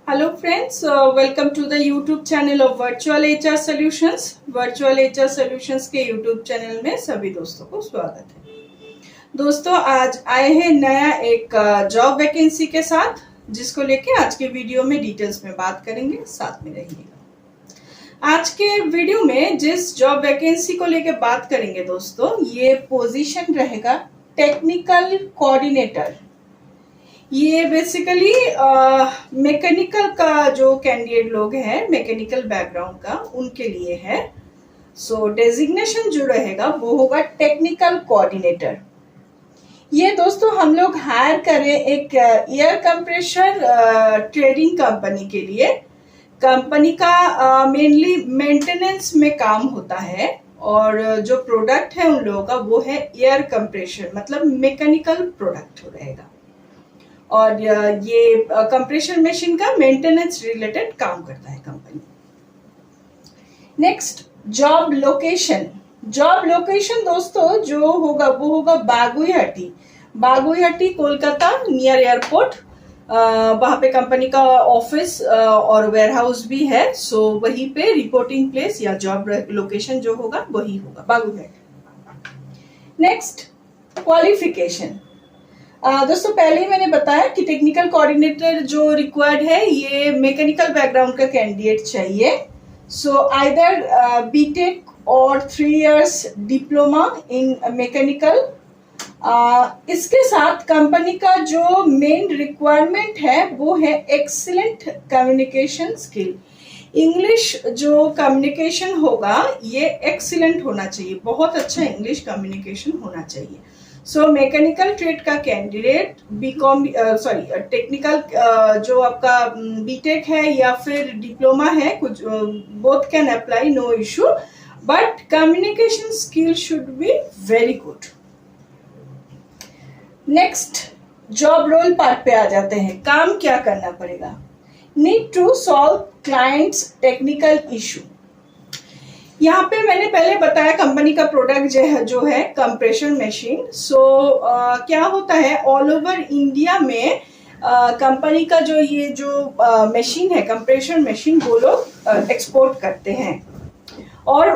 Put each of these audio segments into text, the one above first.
Hello friends, welcome to the YouTube channel of virtual HR solutions. Virtual HR solutions के YouTube channel में सभी दोस्तों को स्वागत है। दोस्तों, आज आए हैं नया एक जॉब वैकेंसी के साथ, जिसको लेके आज के वीडियो में डिटेल्स में बात करेंगे। साथ में रहिएगा। आज के वीडियो में जिस जॉब वैकेंसी को लेके बात करेंगे दोस्तों, ये पोजीशन रहेगा टेक्निकल कोऑर्डिनेटर। ये बेसिकली मैकेनिकल का जो कैंडिडेट लोग हैं, मैकेनिकल बैकग्राउंड का, उनके लिए है। सो डेजिग्नेशन जो रहेगा वो होगा टेक्निकल कोऑर्डिनेटर। ये दोस्तों हम लोग हायर करें एक एयर कंप्रेशर ट्रेडिंग कंपनी के लिए। कंपनी का मेनली मेंटेनेंस में काम होता है और जो प्रोडक्ट है उन लोगों का वो है एयर कंप्रेशर, मतलब मैकेनिकल प्रोडक्ट रहेगा। और ये कंप्रेशर मशीन का मेंटेनेंस रिलेटेड काम करता है company. Next, job location. Job location दोस्तों जो होगा वो होगा बागुईहट्टी। बागुईहट्टी कोलकाता नियर एयरपोर्ट। वहां पे कंपनी का ऑफिस और वेयरहाउस भी है। सो वहीं पे रिपोर्टिंग प्लेस या जॉब लोकेशन जो होगा वही होगा बागुईहट्टी। Next, qualification. दोस्तों पहले ही मैंने बताया कि टेक्निकल कोऑर्डिनेटर जो रिक्वायर्ड है ये मैकेनिकल बैकग्राउंड का कैंडिडेट चाहिए। सो आइदर बीटेक और 3 इयर्स डिप्लोमा इन मैकेनिकल। इसके साथ कंपनी का जो मेन रिक्वायरमेंट है वो है एक्सीलेंट कम्युनिकेशन स्किल। इंग्लिश जो कम्युनिकेशन होगा ये एक्सीलेंट होना चाहिए, बहुत अच्छा इंग्लिश कम्युनिकेशन होना चाहिए। सो मैकेनिकल ट्रेड का कैंडिडेट बीकॉम टेक्निकल जो आपका बीटेक है या फिर डिप्लोमा है, कुछ both can apply, no issue, but communication skill should be very good. Next, job role part पे आ जाते हैं। काम क्या करना पड़ेगा? Need to solve clients technical issue. यहाँ पे मैंने पहले बताया कंपनी का प्रोडक्ट जो है कंप्रेशर मशीन। सो क्या होता है, ऑल ओवर इंडिया में कंपनी का ये जो मशीन है कंप्रेशर मशीन, वो लोग एक्सपोर्ट करते हैं। और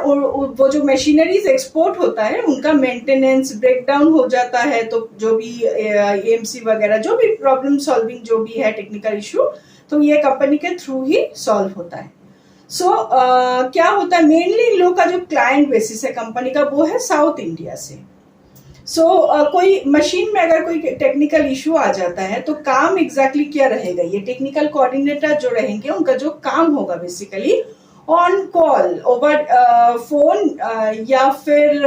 वो जो मशीनरीज एक्सपोर्ट होता है उनका मेंटेनेंस ब्रेकडाउन हो जाता है, तो जो भी एएमसी वगैरह जो भी प्रॉब्लम सॉल्विंग जो भी है टेक्निकल इशू, तो ये कंपनी के थ्रू ही सॉल्व होता है। सो क्या होता है, मेनली इन लोग का जो क्लाइंट बेसिस है कंपनी का वो है साउथ इंडिया से। सो कोई मशीन में अगर कोई टेक्निकल इशू आ जाता है तो काम एग्जैक्टली क्या रहेगा, ये टेक्निकल कोऑर्डिनेटर जो रहेंगे उनका जो काम होगा basically on call over phone या फिर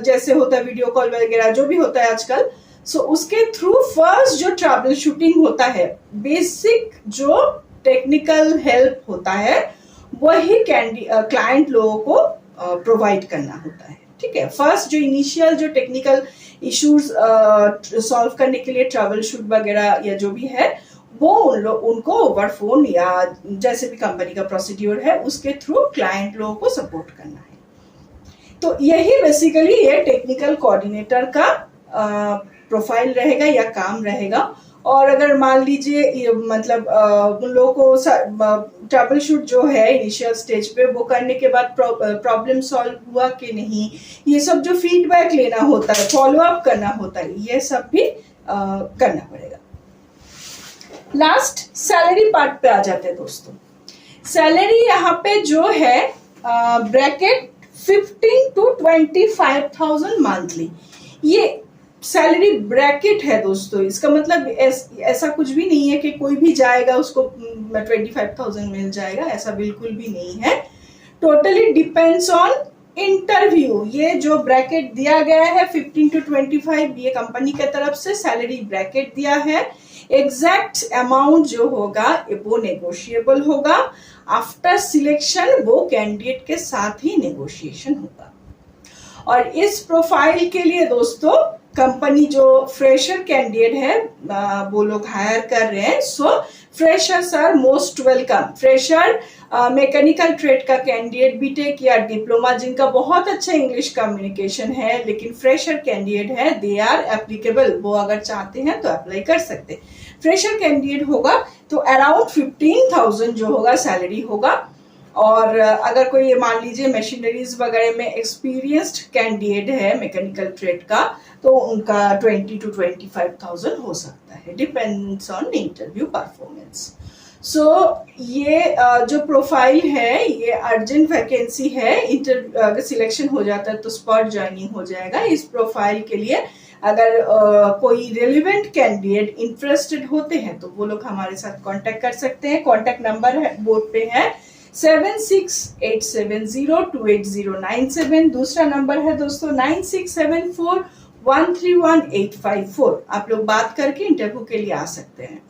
जैसे होता है वीडियो कॉल वगैरह जो भी होता है आजकल। सो उसके थ्रू फर्स्ट जो ट्रबल शूटिंग होता है, बेसिक जो टेक्निकल हेल्प होता है वही क्लाइंट लोगों को प्रोवाइड करना होता है। ठीक है, फर्स्ट जो इनिशियल जो टेक्निकल इश्यूज सॉल्व करने के लिए ट्रबल शूट वगैरह या जो भी है वो उनको ओवर फोन या जैसे भी कंपनी का प्रोसीड्यूर है उसके थ्रू क्लाइंट लोगों को सपोर्ट करना है। तो यही बेसिकली ये टेक्निकल कोऑर्डिनेटर का प्रोफाइल रहेगा या काम रहेगा। और अगर मान लीजिए मतलब उन लोगों को ट्रबल शूट जो है इनिशियल स्टेज पे वो करने के बाद प्रॉब्लम सॉल्व हुआ कि नहीं, ये सब जो फीडबैक लेना होता है, फॉलो अप करना होता है, ये सब भी करना पड़ेगा। लास्ट, सैलरी पार्ट पे आ जाते हैं दोस्तों। सैलरी यहाँ पे जो है ब्रैकेट 15 to 25,000 मंथली। ये सैलरी ब्रैकेट है दोस्तों। इसका मतलब ऐसा कुछ भी नहीं है कि कोई भी जाएगा उसको 25,000 मिल जाएगा, ऐसा बिल्कुल भी नहीं है। Totally depends on interview. ये जो ब्रैकेट दिया गया है 15 to 25, ये कंपनी की तरफ से सैलरी ब्रैकेट दिया है। एग्जैक्ट अमाउंट जो होगा वो नेगोशिएबल होगा। आफ्टर सिलेक्शन वो कैंडिडेट के साथ ही नेगोशिएशन होगा। और इस प्रोफाइल के लिए दोस्तों कंपनी जो फ्रेशर कैंडिडेट है वो लोग हायर कर रहे हैं। So freshers are most welcome. Fresher mechanical trade का कैंडिडेट, बीटेक या डिप्लोमा जिनका बहुत अच्छा इंग्लिश कम्युनिकेशन है लेकिन फ्रेशर कैंडिडेट है, दे आर एप्लीकेबल। वो अगर चाहते हैं तो अप्लाई कर सकते हैं। फ्रेशर कैंडिडेट होगा तो अराउंड 15,000 जो होगा सैलरी होगा। और अगर कोई मान लीजिए मशीनरीज वगैरह में एक्सपीरियंस्ड कैंडिडेट है मैकेनिकल ट्रेड का तो उनका 20 to 25,000 हो सकता है, डिपेंड्स ऑन इंटरव्यू परफॉर्मेंस। सो ये जो प्रोफाइल है ये अर्जेंट वैकेंसी है। अगर सिलेक्शन हो जाता है तो स्पॉट ज्वाइनिंग हो जाएगा। इस प्रोफाइल के लिए अगर कोई रेलिवेंट कैंडिडेट इंटरेस्टेड होते हैं तो वो लोग हमारे साथ कांटेक्ट कर सकते हैं। कांटेक्ट नंबर है बोर्ड पे है 7687028097। दूसरा नंबर है दोस्तों 9674131854। आप लोग बात करके इंटरव्यू के लिए आ सकते हैं।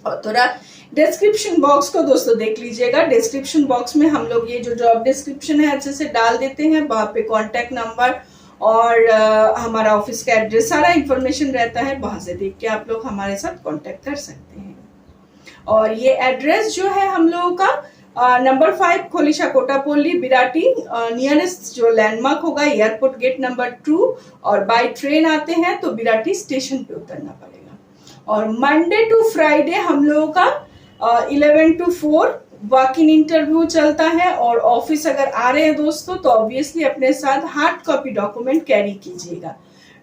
और थोड़ा डिस्क्रिप्शन बॉक्स को दोस्तों देख लीजिएगा। डिस्क्रिप्शन बॉक्स में हम लोग ये जो जॉब डिस्क्रिप्शन है अच्छे से डाल देते हैं, वहां पे कॉन्टेक्ट नंबर और हमारा ऑफिस का एड्रेस सारा इंफॉर्मेशन रहता है, वहां से देख के आप लोग हमारे साथ कांटेक्ट कर सकते हैं। और ये एड्रेस जो है हम लोगों का नंबर 5 खोलिशा कोटापल्ली बिराटी, नियरेस्ट जो लैंडमार्क होगा एयरपोर्ट गेट नंबर 2, और बाय ट्रेन आते हैं तो बिराटी स्टेशन पे उतरना पड़ेगा। और मंडे टू फ्राइडे हम लोगों का 11 to 4 वॉक इन इंटरव्यू चलता है। और ऑफिस अगर आ रहे हैं दोस्तों तो ऑब्वियसली अपने साथ हार्ड कॉपी डॉक्यूमेंट कैरी कीजिएगा,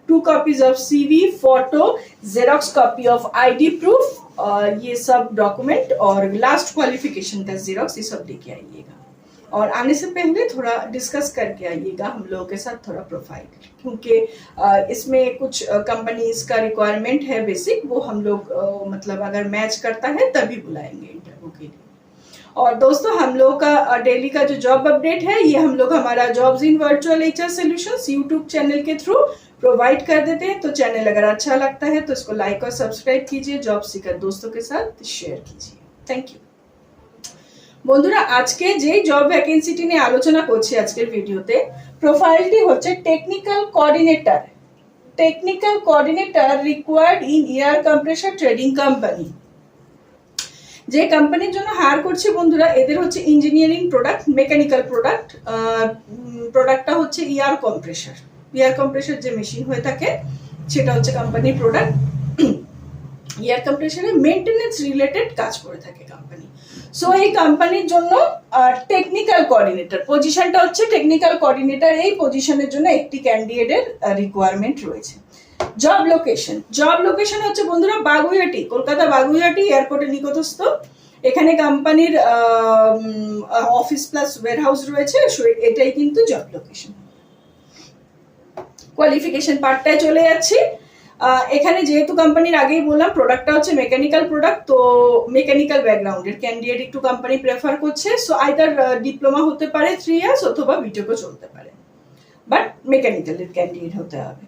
2 copies of CV, photo, xerox copy of ID proof, ये सब डॉक्यूमेंट और लास्ट क्वालिफिकेशन का जेरोक्स, ये सब लेके आइएगा। और आने से पहले थोड़ा डिस्कस करके आइएगा हम लोगों के साथ थोड़ा प्रोफाइल, क्योंकि इसमें कुछ कंपनीज का रिक्वायरमेंट है बेसिक, वो हम लोग मतलब अगर मैच करता है तभी बुलाएंगे इंटरव्यू के लिए। और दोस्तों हम लोग का डेली का जो जॉब अपडेट है ये हम लोग हमारा jobs in virtual HR solutions YouTube channel के थ्रू प्रोवाइड कर देते हैं। तो चैनल अगर अच्छा लगता है तो इसको लाइक और सब्सक्राइब कीजिए, जॉब सीकर दोस्तों के साथ शेयर कीजिए। थैंक यू বন্ধুরা। আজকে যে জব ভ্যাকেন্সিটি নিয়ে আলোচনা করছি আজকের ভিডিওতে, প্রোফাইলটি হচ্ছে technical coordinator. Technical coordinator required in air compressor trading company. যে কোম্পানির জন্য হায়ার করছে বন্ধুরা, এদের হচ্ছে ইঞ্জিনিয়ারিং প্রোডাক্ট, মেকানিক্যাল প্রোডাক্ট। প্রোডাক্টটা হচ্ছে এয়ার কম্প্রেসার। এয়ার কম্প্রেসার যে মেশিন হয়ে থাকে সেটা হচ্ছে কোম্পানির প্রোডাক্ট। এয়ার কম্প্রেসারে মেইনটেনেন্স রিলেটেড কাজ করে থাকে কোম্পানি। সো এই কোম্পানির জন্য টেকনিক্যাল কোঅর্ডিনেটর পজিশনটা হচ্ছে টেকনিক্যাল কোঅর্ডিনেটর, এই পজিশনের জন্য একটি ক্যান্ডিডেটের রিকোয়ারমেন্ট রয়েছে। জব লোকেশন হচ্ছে বন্ধুরা বাগুইহাটি, কলকাতা বাগুইহাটি এয়ারপোর্টের নিকটস্থ। এখানে কোম্পানির অফিস প্লাস ওয়্যারহাউস রয়েছে, এটাই কিন্তু জব লোকেশন। কোয়ালিফিকেশন পার্টটায় চলে যাচ্ছি। এখানে যেহেতু কোম্পানির আগেই বললাম প্রোডাক্টটা হচ্ছে মেকানিক্যাল প্রোডাক্ট, তো মেকানিক্যাল ব্যাকগ্রাউন্ডের ক্যান্ডিডেট একটু কোম্পানি প্রেফার করছে। সো আইদার ডিপ্লোমা হতে পারে 3 years অথবা বিটেকও চলতে পারে, বাট মেকানিক্যালের ক্যান্ডিডেট হতে হবে।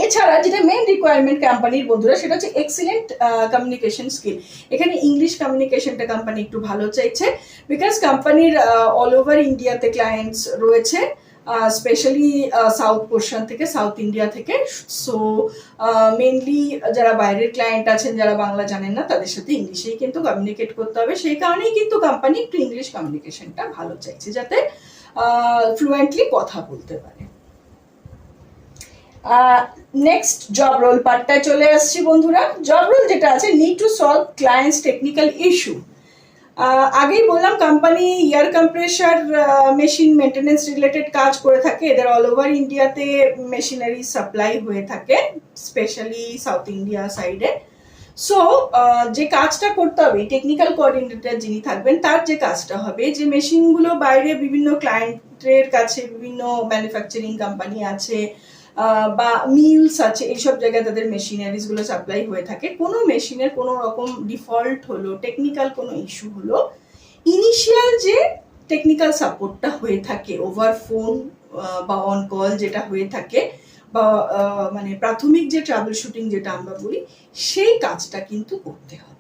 এছাড়া যেটা মেইন রিকোয়ারমেন্ট কোম্পানির বন্ধুরা সেটা হচ্ছে এক্সিলেন্ট কমিউনিকেশন স্কিল। এখানে ইংলিশ কমিউনিকেশনটা কোম্পানি একটু ভালো চাইছে, বিকজ কোম্পানির অল ওভার ইন্ডিয়াতে ক্লায়েন্টস রয়েছে, স্পেশালি সাউথ পোর্শন থেকে, সাউথ ইন্ডিয়া থেকে। সো মেনলি যারা বাইরের ক্লায়েন্ট আছেন যারা বাংলা জানেন না তাদের সাথে ইংলিশেই কিন্তু কমিউনিকেট করতে হবে। সেই কারণেই কিন্তু কোম্পানি একটু ইংলিশ কমিউনিকেশনটা ভালো চাইছে, যাতে ফ্লুয়েন্টলি কথা বলতে পারে। নেক্সট জব রোল পার্টটায় চলে আসছি বন্ধুরা। জব রোল যেটা আছে, need to solve clients technical issue. আগেই বললাম company air compressor machine maintenance related কাজ করে থাকে। এদের অল ওভার ইন্ডিয়াতে মেশিনারি সাপ্লাই হয়ে থাকে, স্পেশালি সাউথ ইন্ডিয়া সাইডে। সো যে কাজটা করতে হবে টেকনিক্যাল কোঅর্ডিনেটর যিনি থাকবেন তার যে কাজটা হবে, যে মেশিনগুলো বাইরে বিভিন্ন ক্লায়েন্টের কাছে, বিভিন্ন ম্যানুফ্যাকচারিং কোম্পানি আছে বা মিলস আছে, এইসব জায়গায় তাদের মেশিনারিজ গুলো সাপ্লাই হয়ে থাকে। কোনো মেশিনের কোনো রকম ডিফল্ট হলো, টেকনিক্যাল কোনো ইস্যু হলো, ইনিশিয়াল যে টেকনিক্যাল সাপোর্টটা হয়ে থাকে ওভার ফোন বা অন কল যেটা হয়ে থাকে, বা মানে প্রাথমিক যে ট্রাবল শুটিং যেটা আমরা বলি, সেই কাজটা কিন্তু করতে হবে।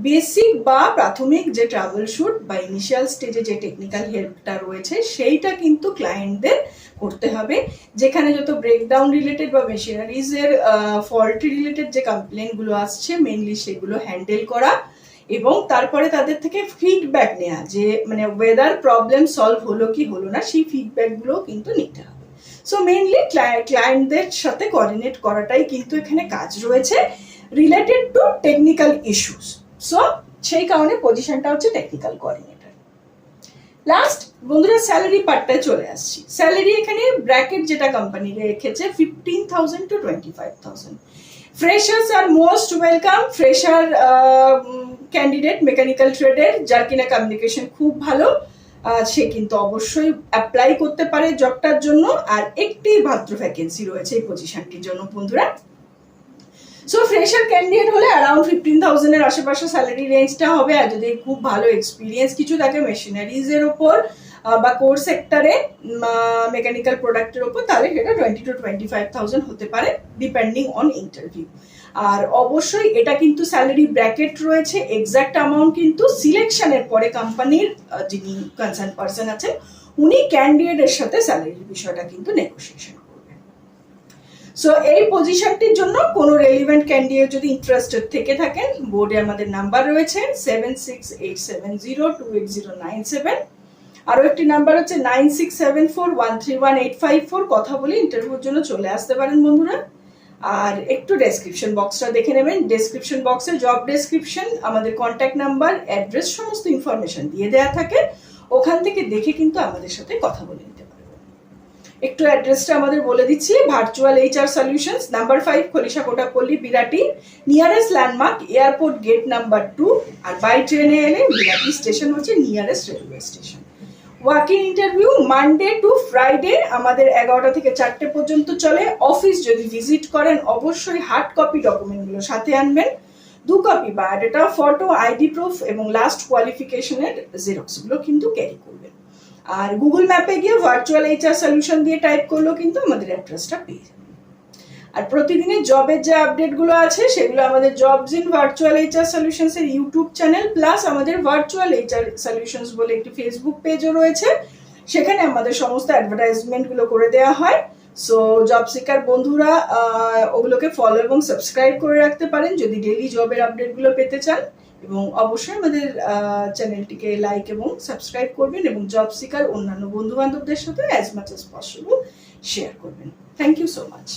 বেসিক বা প্রাথমিক যে ট্রাবল শুট বা ইনিশিয়াল স্টেজে যে টেকনিক্যাল হেল্পটা রয়েছে সেইটা কিন্তু ক্লায়েন্টদের করতে হবে। যেখানে যত ব্রেকডাউন রিলেটেড বা মেশিনারিজের ফল্ট রিলেটেড যে কমপ্লেনগুলো আসছে মেনলি সেগুলো হ্যান্ডেল করা, এবং তারপরে তাদের থেকে ফিডব্যাক নেওয়া, যে মানে ওয়েদার প্রবলেম সলভ হলো কি হলো না, সেই ফিডব্যাকগুলো কিন্তু নিতে হবে। সো মেইনলি ক্লায়েন্টদের সাথে কোঅর্ডিনেট করাটাই কিন্তু এখানে কাজ রয়েছে related to technical issues. So সেই কারণে পজিশনটা হচ্ছে টেকনিক্যাল কোঅর্ডিনেটর। লাস্ট বন্ধুরা স্যালারি পার্টটায় চলে আসছি। স্যালারি এখানে ব্র্যাকেট যেটা কোম্পানি রেখেছে 15,000 to 25,000। Freshers are most welcome. Fresher candidate mechanical ট্রেডের যার কিনা কমিউনিকেশন খুব ভালো, সে কিন্তু অবশ্যই অ্যাপ্লাই করতে পারে জবটার জন্য। আর একটি মাত্র ভ্যাকেন্সি রয়েছে এই পজিশনটির জন্য বন্ধুরা। সো ফ্রেশার ক্যান্ডিডেট হলে অ্যারাউন্ড 15,000 এর আশেপাশে স্যালারি রেঞ্জটা হবে। আর যদি খুব ভালো এক্সপিরিয়েন্স কিছু থাকে মেশিনারিজের ওপর বা কোর সেক্টরে মেকানিক্যাল প্রোডাক্টের ওপর, তাহলে সেটা 20 to 25,000 হতে পারে ডিপেন্ডিং অন ইন্টারভিউ। আর অবশ্যই এটা কিন্তু স্যালারি ব্র্যাকেট রয়েছে, এক্সাক্ট অ্যামাউন্ট কিন্তু সিলেকশনের পরে কোম্পানির যিনি কনসার্ন পার্সন আছেন উনি ক্যান্ডিডেটের সাথে স্যালারির বিষয়টা কিন্তু নেগোসিয়েশন করবেন। সো এই পজিশনটির জন্য কোনো রেলিভেন্ট ক্যান্ডিডেট যদি ইন্টারেস্টেড থেকে থাকেন, বোর্ডে আমাদের নাম্বার রয়েছে 7687028097, আরও একটি নাম্বার হচ্ছে 9674131854। কথা বলে ইন্টারভিউর জন্য চলে আসতে পারেন বন্ধুরা। আর একটু ডেসক্রিপশন বক্সটা দেখে নেবেন। ডেসক্রিপশন বক্সে জব ডেসক্রিপশন, আমাদের কন্ট্যাক্ট নাম্বার, অ্যাড্রেস সমস্ত ইনফরমেশন দিয়ে দেওয়া থাকে, ওখান থেকে দেখে কিন্তু আমাদের সাথে কথা বলে নিতে পারবেন। একটু অ্যাড্রেসটা আমাদের বলে দিচ্ছি। Virtual HR solutions, number 5 Khalisha Kotapalli Birati, nearest landmark airport gate number 2। আর বাই ট্রেনে এলে বিরাটি স্টেশন হচ্ছে nearest railway station. Walking interview Monday to Friday আমাদের 11টা থেকে 4টে পর্যন্ত চলে। অফিস যদি ভিজিট করেন অবশ্যই হার্ড কপি ডকুমেন্টগুলো সাথে আনবেন, 2 copy biodata, photo, ID proof এবং লাস্ট কোয়ালিফিকেশনের জেরক্সগুলো কিন্তু ক্যারি করবেন। আর গুগল ম্যাপে গিয়ে ভার্চুয়াল HR সলিউশন দিয়ে টাইপ করলেও কিন্তু আমাদের অ্যাড্রেসটা পেয়ে যাবেন। আর প্রতিদিনের জবের যে আপডেটগুলো আছে সেগুলো আমাদের jobs in virtual HR solutions এর ইউটিউব চ্যানেল প্লাস আমাদের ভার্চুয়াল HR সলিউশনস বলে একটি ফেসবুক পেজও রয়েছে, সেখানে আমাদের সমস্ত অ্যাডভার্টাইজমেন্টগুলো করে দেওয়া হয়। সো জব সিকার বন্ধুরা ওগুলোকে ফলো এবং সাবস্ক্রাইব করে রাখতে পারেন যদি ডেইলি জবের আপডেটগুলো পেতে চান। এবং অবশ্যই আমাদের চ্যানেলটিকে লাইক এবং সাবস্ক্রাইব করবেন এবং জব সিকার অন্যান্য বন্ধু বান্ধবদের সাথে as much as possible share করবেন। Thank you so much.